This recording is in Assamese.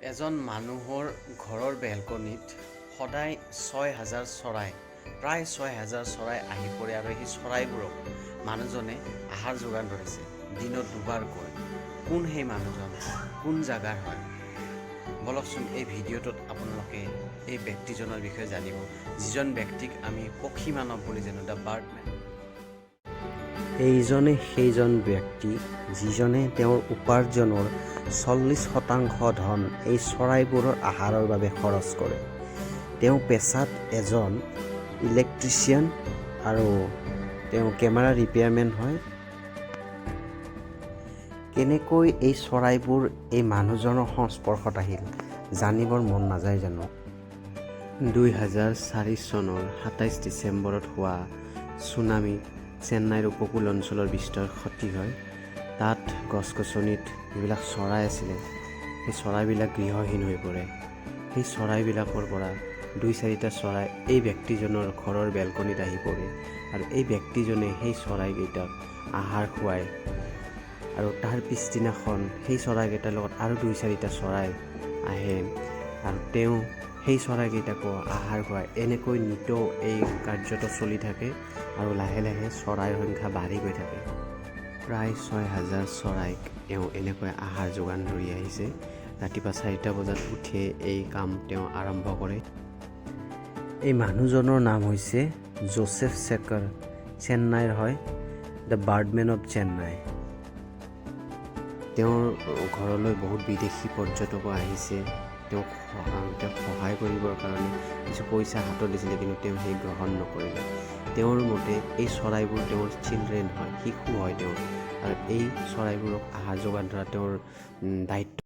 এজন মানুহৰ ঘৰৰ বেলকনিত সদায় ৬,০০০ চৰাই প্ৰায় ৬,০০০ চৰাই আহি পৰে আৰু সেই চৰাইবোৰক মানুহজনে আহাৰ যোগান ধৰিছে দিনত দুবাৰকৈ। কোন সেই মানুহজন, কোন জাগাৰ হয়, বলকচোন এই ভিডিঅ'টোত আপোনালোকে এই ব্যক্তিজনৰ বিষয়ে জানিব, যিজন ব্যক্তিক আমি পক্ষী মানৱ বুলি জানো, দ্য বাৰ্ডমেন। এইজনে সেইজন ব্যক্তি যিজনে তেওঁৰ উপাৰ্জনৰ ৪০% ধন এই চৰাইবোৰৰ আহাৰৰ বাবে খৰচ কৰে। তেওঁ পেছাত এজন ইলেক্ট্ৰিচিয়ান আৰু তেওঁ কেমেৰা ৰিপেয়াৰমেন হয়। কেনেকৈ এই চৰাইবোৰ এই মানুহজনৰ সংস্পৰ্শত আহিল জানিবৰ মন নাযায় জানো? ২০০৪ চনৰ ২৭ ডিচেম্বৰত হোৱা ছুনামিত চেন্নাইৰ উপকূল অঞ্চলৰ বিস্তৰ ক্ষতি হয়। তাত গছ গছনিত যিবিলাক চৰাই আছিলে সেই চৰাইবিলাক গৃহহীন হৈ পৰে। সেই চৰাইবিলাকৰ পৰা ২-৪টা চৰাই এই ব্যক্তিজনৰ ঘৰৰ বেলকনিত আহি পৰে আৰু এই ব্যক্তিজনে সেই চৰাইকেইটাক আহাৰ খুৱায় আৰু তাৰ পিছদিনাখন সেই চৰাইকেইটাৰ লগত আৰু ২-৪টা চৰাই আহে আৰু তেওঁ সেই চৰাইকেইটাকো আহাৰ খুৱায়। এনেকৈ নিতৌ এই কাৰ্যটো চলি থাকে আৰু লাহে লাহে চৰাইৰ সংখ্যা বাঢ়ি গৈ থাকে। প্ৰায় ৬,০০০ চৰাইক তেওঁ এনেকৈ আহাৰ যোগান ধৰি আহিছে। ৰাতিপুৱা ৪টা বজাত উঠিয়ে এই কাম তেওঁ আৰম্ভ কৰে। এই মানুহজনৰ নাম হৈছে জোচেফ ছেকাৰ, চেন্নাইৰ হয়, দ্য বাৰ্ডমেন অফ চেন্নাই। তেওঁৰ ঘৰলৈ বহুত বিদেশী পৰ্যটকো আহিছে। তেওঁক সহায় কৰিবৰ কাৰণে কিছু পইচা হাতত দিছিলে, কিন্তু তেওঁ সেই গ্ৰহণ নকৰিলে। তেওঁৰ মতে এই চৰাইবোৰ তেওঁৰ চিলড্ৰেন হয়, শিশু হয় তেওঁৰ, আৰু এই চৰাইবোৰক আহাৰ যোগান ধৰা তেওঁৰ দায়িত্ব।